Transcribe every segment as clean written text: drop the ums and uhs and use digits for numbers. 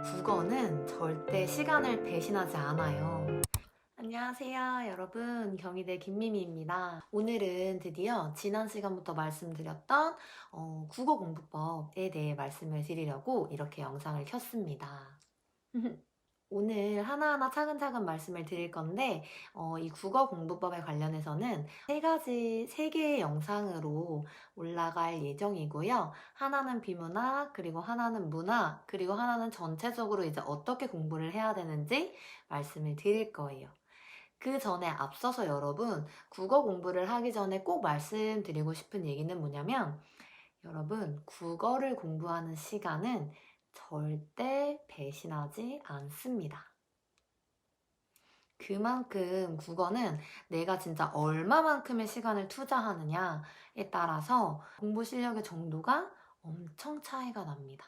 국어는 절대 시간을 배신하지 않아요. 안녕하세요, 여러분. 경희대 김미미입니다. 오늘은 드디어 지난 시간부터 말씀드렸던 국어 공부법에 대해 말씀을 드리려고 이렇게 영상을 켰습니다. 오늘 하나하나 차근차근 말씀을 드릴 건데 이 국어 공부법에 관련해서는 세 개의 영상으로 올라갈 예정이고요. 하나는 비문학, 그리고 하나는 문학, 그리고 하나는 전체적으로 이제 어떻게 공부를 해야 되는지 말씀을 드릴 거예요. 그 전에 앞서서 여러분, 국어 공부를 하기 전에 꼭 말씀드리고 싶은 얘기는 뭐냐면, 여러분, 국어를 공부하는 시간은 절대 배신하지 않습니다. 그만큼 국어는 내가 진짜 얼마만큼의 시간을 투자하느냐에 따라서 공부 실력의 정도가 엄청 차이가 납니다.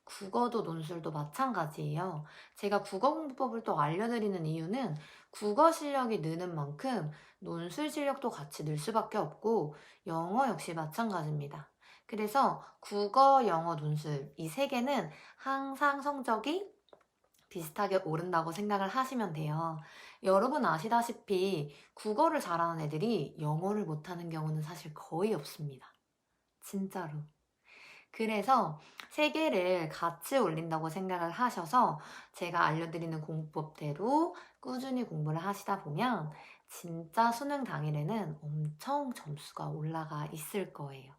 국어도 논술도 마찬가지예요. 제가 국어 공부법을 또 알려드리는 이유는 국어 실력이 느는 만큼 논술 실력도 같이 늘 수밖에 없고 영어 역시 마찬가지입니다. 그래서 국어, 영어, 논술 이 세 개는 항상 성적이 비슷하게 오른다고 생각을 하시면 돼요. 여러분 아시다시피 국어를 잘하는 애들이 영어를 못하는 경우는 사실 거의 없습니다. 진짜로. 그래서 세 개를 같이 올린다고 생각을 하셔서 제가 알려드리는 공부법대로 꾸준히 공부를 하시다 보면 진짜 수능 당일에는 엄청 점수가 올라가 있을 거예요.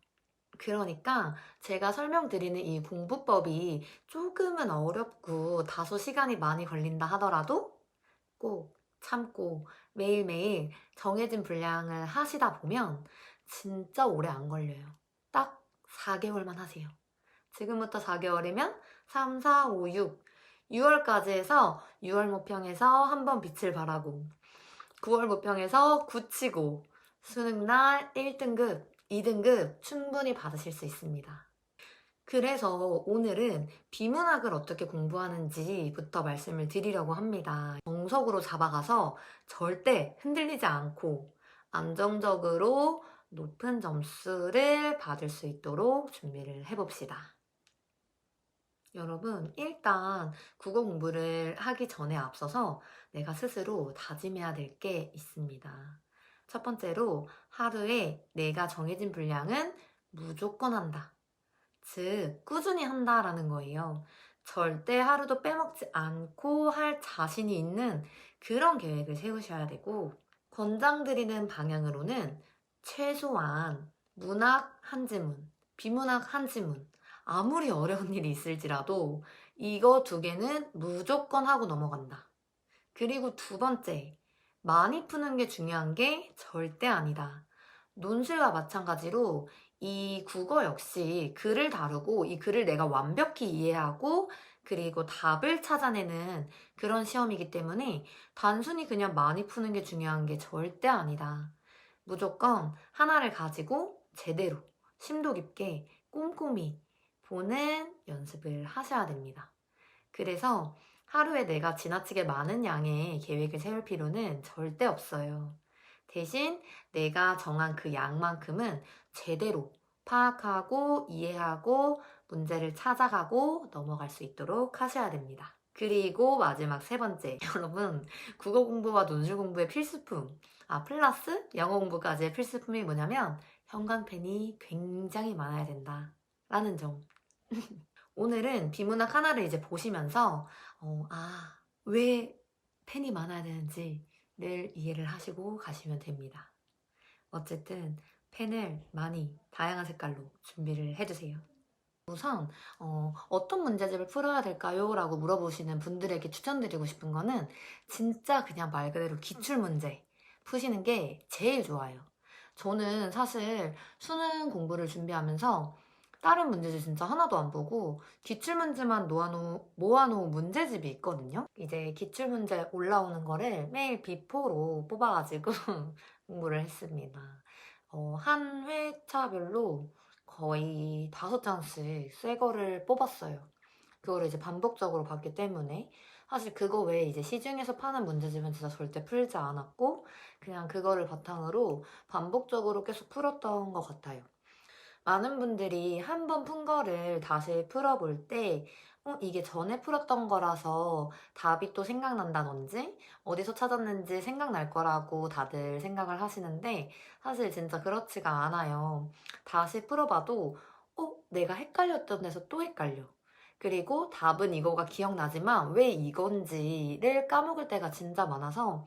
그러니까 제가 설명드리는 이 공부법이 조금은 어렵고 다소 시간이 많이 걸린다 하더라도 꼭 참고 매일매일 정해진 분량을 하시다 보면 진짜 오래 안 걸려요. 딱 4개월만 하세요. 지금부터 4개월이면 3, 4, 5, 6. 6월까지 해서 6월 모평에서 한번 빛을 발하고 9월 모평에서 9 치고 수능날 1등급, 2등급 충분히 받으실 수 있습니다. 그래서 오늘은 비문학을 어떻게 공부하는지부터 말씀을 드리려고 합니다. 정석으로 잡아가서 절대 흔들리지 않고 안정적으로 높은 점수를 받을 수 있도록 준비를 해봅시다. 여러분, 일단 국어 공부를 하기 전에 앞서서 내가 스스로 다짐해야 될 게 있습니다. 첫 번째로 하루에 내가 정해진 분량은 무조건 한다. 즉, 꾸준히 한다라는 거예요. 절대 하루도 빼먹지 않고 할 자신이 있는 그런 계획을 세우셔야 되고, 권장드리는 방향으로는 최소한 문학 한 지문, 비문학 한 지문, 아무리 어려운 일이 있을지라도 이거 두 개는 무조건 하고 넘어간다. 그리고 두 번째, 많이 푸는 게 중요한 게 절대 아니다. 논술과 마찬가지로 이 국어 역시 글을 다루고 이 글을 내가 완벽히 이해하고 그리고 답을 찾아내는 그런 시험이기 때문에 단순히 그냥 많이 푸는 게 중요한 게 절대 아니다. 무조건 하나를 가지고 제대로 심도 깊게 꼼꼼히 보는 연습을 하셔야 됩니다. 그래서 하루에 내가 지나치게 많은 양의 계획을 세울 필요는 절대 없어요. 대신 내가 정한 그 양만큼은 제대로 파악하고 이해하고 문제를 찾아가고 넘어갈 수 있도록 하셔야 됩니다. 그리고 마지막 세 번째, 여러분 국어 공부와 논술 공부의 필수품, 플러스 영어 공부까지의 필수품이 뭐냐면 형광펜이 굉장히 많아야 된다 라는 점. 오늘은 비문학 하나를 이제 보시면서 왜 펜이 많아야 되는지를 이해를 하시고 가시면 됩니다. 어쨌든 펜을 많이 다양한 색깔로 준비를 해두세요. 우선 어떤 문제집을 풀어야 될까요? 라고 물어보시는 분들에게 추천드리고 싶은 거는 진짜 그냥 말 그대로 기출문제 푸시는 게 제일 좋아요. 저는 사실 수능 공부를 준비하면서 다른 문제집 진짜 하나도 안 보고 기출문제만 모아놓은 문제집이 있거든요. 이제 기출문제 올라오는 거를 매일 비포로 뽑아가지고 공부를 했습니다. 한 회차별로 거의 5장씩 새 거를 뽑았어요. 그거를 이제 반복적으로 봤기 때문에 사실 그거 외에 이제 시중에서 파는 문제집은 진짜 절대 풀지 않았고 그냥 그거를 바탕으로 반복적으로 계속 풀었던 것 같아요. 많은 분들이 한 번 푼 거를 다시 풀어볼 때 이게 전에 풀었던 거라서 답이 또 생각난다든지 어디서 찾았는지 생각날 거라고 다들 생각을 하시는데 사실 진짜 그렇지가 않아요. 다시 풀어봐도 내가 헷갈렸던 데서 또 헷갈려. 그리고 답은 이거가 기억나지만 왜 이건지를 까먹을 때가 진짜 많아서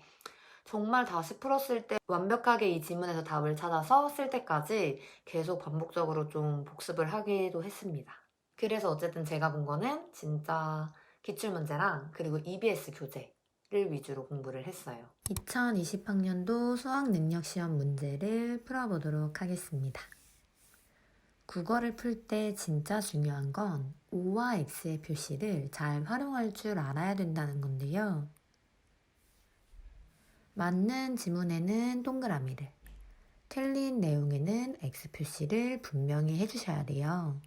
정말 다시 풀었을 때 완벽하게 이 지문에서 답을 찾아서 쓸 때까지 계속 반복적으로 좀 복습을 하기도 했습니다. 그래서 어쨌든 제가 본 거는 진짜 기출문제랑 그리고 EBS 교재를 위주로 공부를 했어요. 2020학년도 수학능력시험 문제를 풀어보도록 하겠습니다. 국어를 풀 때 진짜 중요한 건 O와 X의 표시를 잘 활용할 줄 알아야 된다는 건데요. 맞는 지문에는 동그라미를, 틀린 내용에는 X 표시를 분명히 해주셔야 돼요.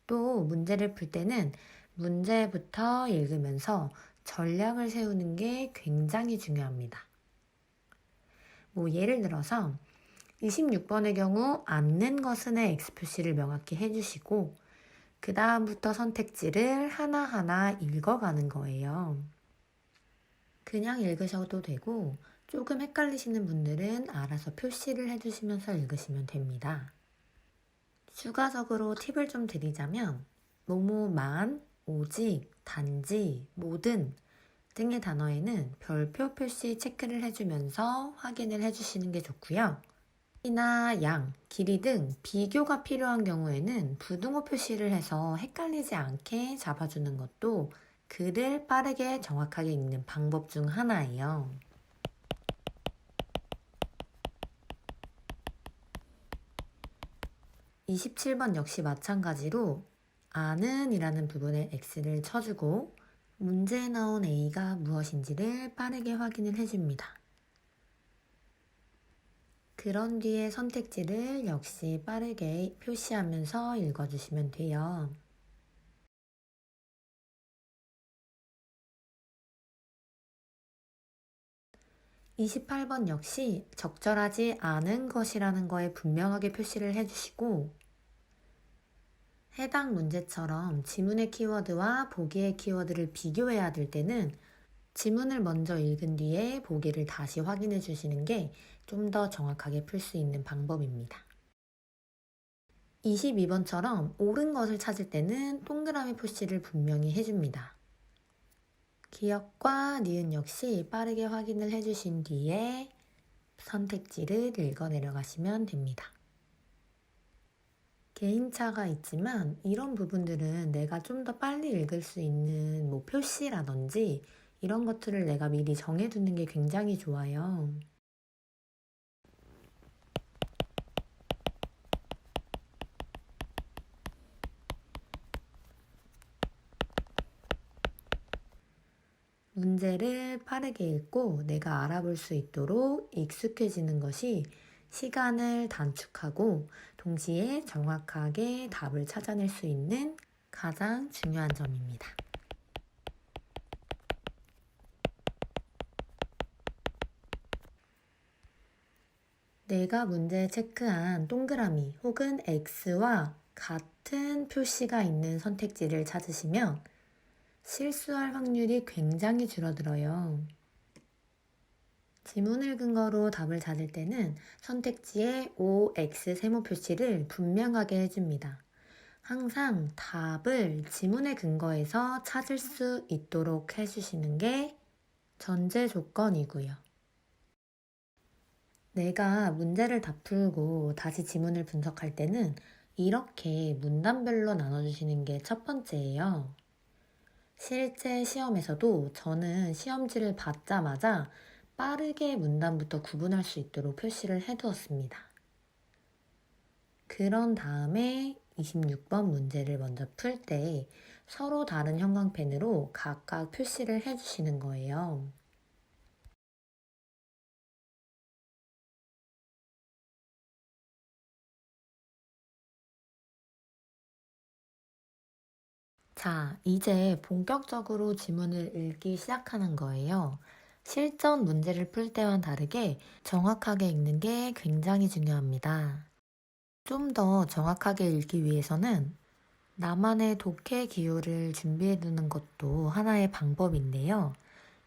또 문제를 풀 때는 문제부터 읽으면서 전략을 세우는 게 굉장히 중요합니다. 예를 들어서 26번의 경우 앉는 것은의 X 표시를 명확히 해주시고 그 다음부터 선택지를 하나하나 읽어가는 거예요. 그냥 읽으셔도 되고 조금 헷갈리시는 분들은 알아서 표시를 해주시면서 읽으시면 됩니다. 추가적으로 팁을 좀 드리자면 뭐뭐만, 오직, 단지, 모든 등의 단어에는 별표 표시 체크를 해주면서 확인을 해주시는 게 좋고요. 이나 양, 길이 등 비교가 필요한 경우에는 부등호 표시를 해서 헷갈리지 않게 잡아주는 것도 글을 빠르게 정확하게 읽는 방법 중 하나예요. 27번 역시 마찬가지로 아는 이라는 부분에 X를 쳐주고 문제에 나온 A가 무엇인지를 빠르게 확인을 해줍니다. 그런 뒤에 선택지를 역시 빠르게 표시하면서 읽어주시면 돼요. 28번 역시 적절하지 않은 것이라는 거에 분명하게 표시를 해주시고 해당 문제처럼 지문의 키워드와 보기의 키워드를 비교해야 될 때는 지문을 먼저 읽은 뒤에 보기를 다시 확인해 주시는 게 좀 더 정확하게 풀 수 있는 방법입니다. 22번처럼 옳은 것을 찾을 때는 동그라미 표시를 분명히 해줍니다. 기억과 니은 역시 빠르게 확인을 해주신 뒤에 선택지를 읽어 내려가시면 됩니다. 개인차가 있지만 이런 부분들은 내가 좀 더 빨리 읽을 수 있는 표시라든지 이런 것들을 내가 미리 정해두는 게 굉장히 좋아요. 문제를 빠르게 읽고 내가 알아볼 수 있도록 익숙해지는 것이 시간을 단축하고 동시에 정확하게 답을 찾아낼 수 있는 가장 중요한 점입니다. 내가 문제에 체크한 동그라미 혹은 X와 같은 표시가 있는 선택지를 찾으시면 실수할 확률이 굉장히 줄어들어요. 지문을 근거로 답을 찾을 때는 선택지에 O, X 세모 표시를 분명하게 해줍니다. 항상 답을 지문의 근거에서 찾을 수 있도록 해주시는 게 전제 조건이고요. 내가 문제를 다 풀고 다시 지문을 분석할 때는 이렇게 문단별로 나눠주시는 게 첫 번째예요. 실제 시험에서도 저는 시험지를 받자마자 빠르게 문단부터 구분할 수 있도록 표시를 해두었습니다. 그런 다음에 26번 문제를 먼저 풀 때 서로 다른 형광펜으로 각각 표시를 해주시는 거예요. 자, 이제 본격적으로 지문을 읽기 시작하는 거예요. 실전 문제를 풀 때와는 다르게 정확하게 읽는 게 굉장히 중요합니다. 좀 더 정확하게 읽기 위해서는 나만의 독해 기호를 준비해 두는 것도 하나의 방법인데요.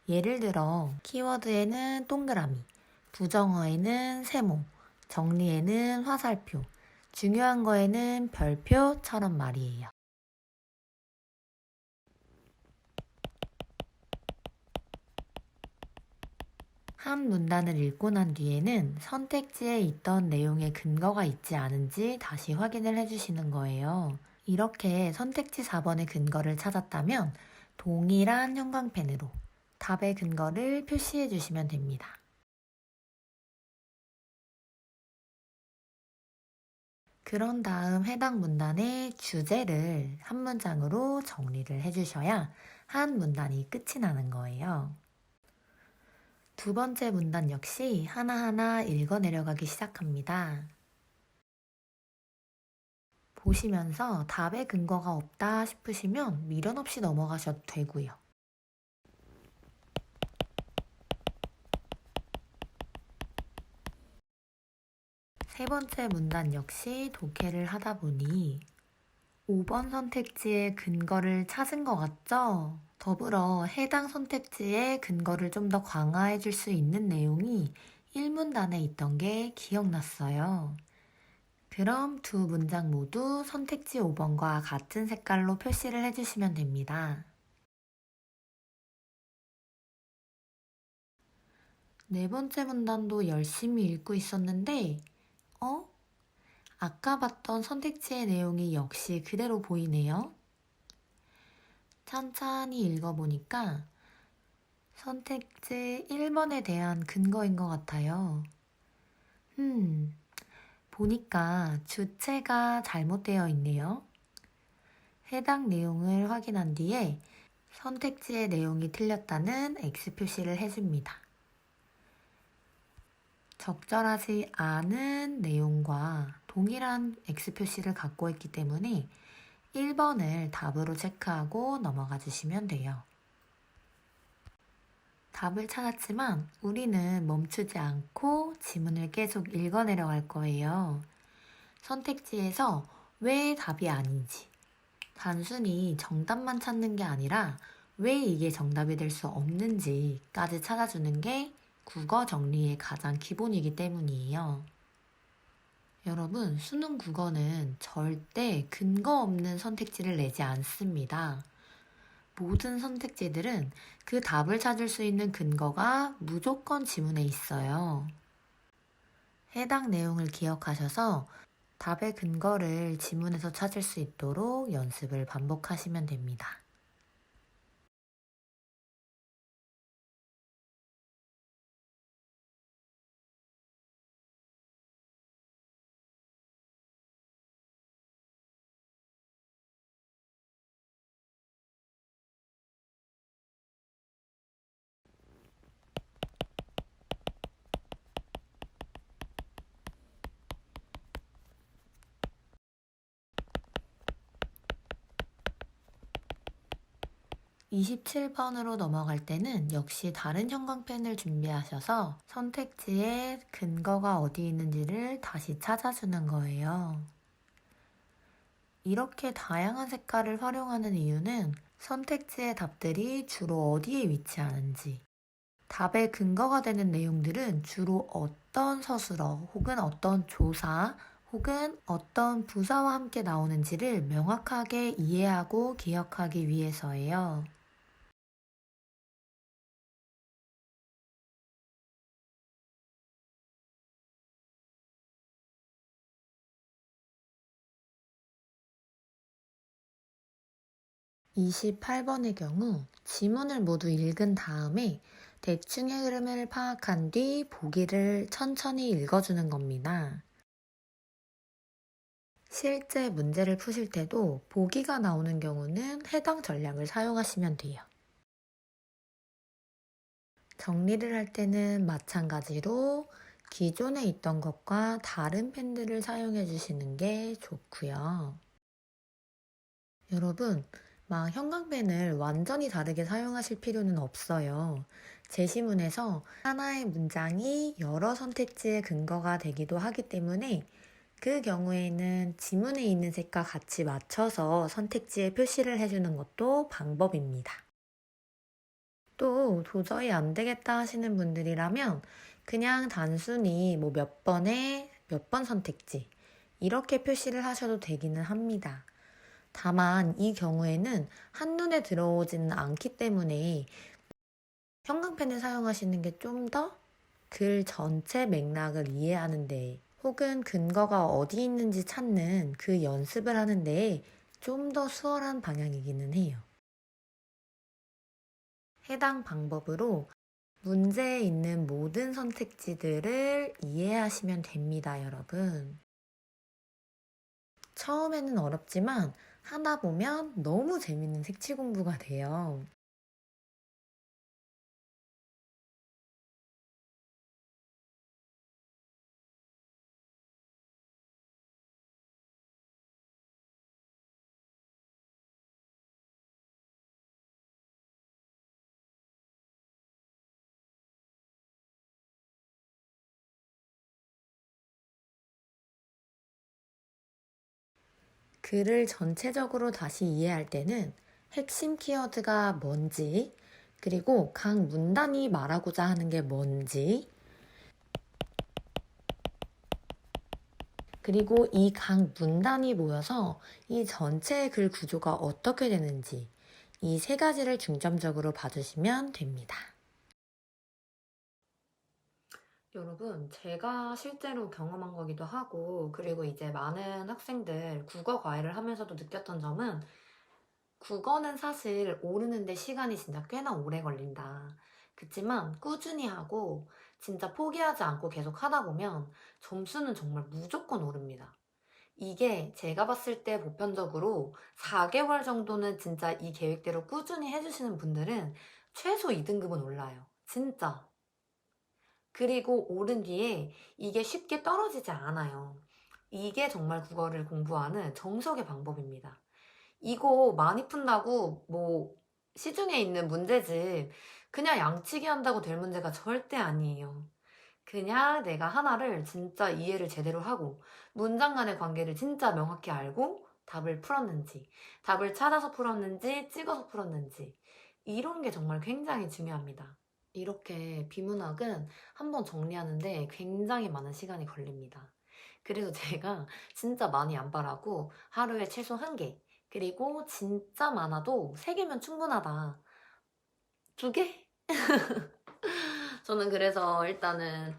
예를 들어 키워드에는 동그라미, 부정어에는 세모, 정리에는 화살표, 중요한 거에는 별표처럼 말이에요. 한 문단을 읽고 난 뒤에는 선택지에 있던 내용에 근거가 있지 않은지 다시 확인을 해주시는 거예요. 이렇게 선택지 4번의 근거를 찾았다면 동일한 형광펜으로 답의 근거를 표시해 주시면 됩니다. 그런 다음 해당 문단의 주제를 한 문장으로 정리를 해주셔야 한 문단이 끝이 나는 거예요. 두 번째 문단 역시 하나하나 읽어 내려가기 시작합니다. 보시면서 답의 근거가 없다 싶으시면 미련 없이 넘어가셔도 되고요. 세 번째 문단 역시 독해를 하다 보니 5번 선택지의 근거를 찾은 것 같죠? 더불어 해당 선택지의 근거를 좀 더 강화해 줄 수 있는 내용이 1문단에 있던 게 기억났어요. 그럼 두 문장 모두 선택지 5번과 같은 색깔로 표시를 해주시면 됩니다. 네 번째 문단도 열심히 읽고 있었는데, 아까 봤던 선택지의 내용이 역시 그대로 보이네요. 천천히 읽어보니까 선택지 1번에 대한 근거인 것 같아요. 보니까 주체가 잘못되어 있네요. 해당 내용을 확인한 뒤에 선택지의 내용이 틀렸다는 X 표시를 해줍니다. 적절하지 않은 내용과 동일한 X 표시를 갖고 있기 때문에 1번을 답으로 체크하고 넘어가 주시면 돼요. 답을 찾았지만 우리는 멈추지 않고 지문을 계속 읽어 내려갈 거예요. 선택지에서 왜 답이 아닌지, 단순히 정답만 찾는 게 아니라 왜 이게 정답이 될 수 없는지까지 찾아주는 게 국어 정리의 가장 기본이기 때문이에요. 여러분, 수능 국어는 절대 근거 없는 선택지를 내지 않습니다. 모든 선택지들은 그 답을 찾을 수 있는 근거가 무조건 지문에 있어요. 해당 내용을 기억하셔서 답의 근거를 지문에서 찾을 수 있도록 연습을 반복하시면 됩니다. (27번으로) 넘어갈 때는 역시 다른 형광펜을 준비하셔서 선택지에 근거가 어디 있는지를 다시 찾아주는 거예요. 이렇게 다양한 색깔을 활용하는 이유는 선택지의 답들이 주로 어디에 위치하는지, 답의 근거가 되는 내용들은 주로 어떤 서술어 혹은 어떤 조사 혹은 어떤 부사와 함께 나오는지를 명확하게 이해하고 기억하기 위해서예요. 28번의 경우 지문을 모두 읽은 다음에 대충의 흐름을 파악한 뒤 보기를 천천히 읽어주는 겁니다. 실제 문제를 푸실 때도 보기가 나오는 경우는 해당 전략을 사용하시면 돼요. 정리를 할 때는 마찬가지로 기존에 있던 것과 다른 펜들을 사용해 주시는 게 좋고요. 여러분, 막 형광펜을 완전히 다르게 사용하실 필요는 없어요. 제시문에서 하나의 문장이 여러 선택지의 근거가 되기도 하기 때문에 그 경우에는 지문에 있는 색과 같이 맞춰서 선택지에 표시를 해주는 것도 방법입니다. 또 도저히 안 되겠다 하시는 분들이라면 그냥 단순히 뭐 몇 번에 몇 번 선택지 이렇게 표시를 하셔도 되기는 합니다. 다만 이 경우에는 한눈에 들어오지는 않기 때문에 형광펜을 사용하시는 게 좀 더 글 전체 맥락을 이해하는 데 혹은 근거가 어디 있는지 찾는 그 연습을 하는 데에 좀 더 수월한 방향이기는 해요. 해당 방법으로 문제에 있는 모든 선택지들을 이해하시면 됩니다, 여러분. 처음에는 어렵지만 하다 보면 너무 재밌는 색칠 공부가 돼요. 글을 전체적으로 다시 이해할 때는 핵심 키워드가 뭔지, 그리고 각 문단이 말하고자 하는 게 뭔지, 그리고 이 각 문단이 모여서 이 전체의 글 구조가 어떻게 되는지 이 세 가지를 중점적으로 봐주시면 됩니다. 여러분, 제가 실제로 경험한 거기도 하고, 그리고 이제 많은 학생들 국어 과외를 하면서도 느꼈던 점은 국어는 사실 오르는데 시간이 진짜 꽤나 오래 걸린다. 그치만 꾸준히 하고 진짜 포기하지 않고 계속 하다 보면 점수는 정말 무조건 오릅니다. 이게 제가 봤을 때 보편적으로 4개월 정도는 진짜 이 계획대로 꾸준히 해주시는 분들은 최소 2등급은 올라요. 진짜. 그리고 오른 뒤에 이게 쉽게 떨어지지 않아요. 이게 정말 국어를 공부하는 정석의 방법입니다. 이거 많이 푼다고 뭐 시중에 있는 문제집 그냥 양치기 한다고 될 문제가 절대 아니에요. 그냥 내가 하나를 진짜 이해를 제대로 하고 문장 간의 관계를 진짜 명확히 알고 답을 풀었는지, 답을 찾아서 풀었는지, 찍어서 풀었는지 이런 게 정말 굉장히 중요합니다. 이렇게 비문학은 한번 정리하는데 굉장히 많은 시간이 걸립니다. 그래서 제가 진짜 많이 안 바라고 하루에 최소 1개, 그리고 진짜 많아도 3개면 충분하다. 2개? 저는 그래서 일단은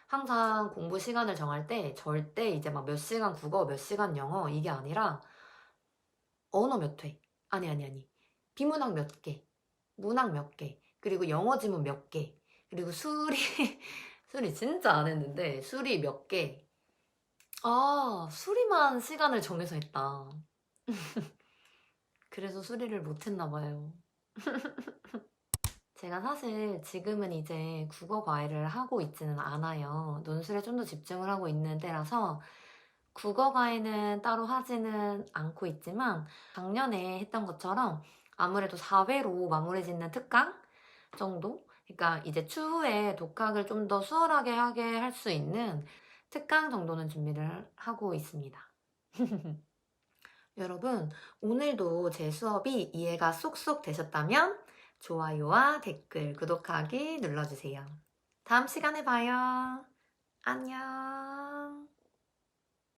항상 공부 시간을 정할 때 절대 이제 막 몇 시간 국어, 몇 시간 영어 이게 아니라 언어 몇 회. 아니. 비문학 몇 개, 문학 몇 개, 그리고 영어 지문 몇 개, 그리고 수리, 수리 진짜 안 했는데 수리 몇 개. 아, 수리만 시간을 정해서 했다. 그래서 수리를 못 했나 봐요. 제가 사실 지금은 이제 국어 과외를 하고 있지는 않아요. 논술에 좀 더 집중을 하고 있는 때라서 국어 과외는 따로 하지는 않고 있지만 작년에 했던 것처럼 아무래도 4회로 마무리 짓는 특강 정도? 그러니까 이제 추후에 독학을 좀 더 수월하게 하게 할 수 있는 특강 정도는 준비를 하고 있습니다. 여러분, 오늘도 제 수업이 이해가 쏙쏙 되셨다면 좋아요와 댓글, 구독하기 눌러주세요. 다음 시간에 봐요. 안녕.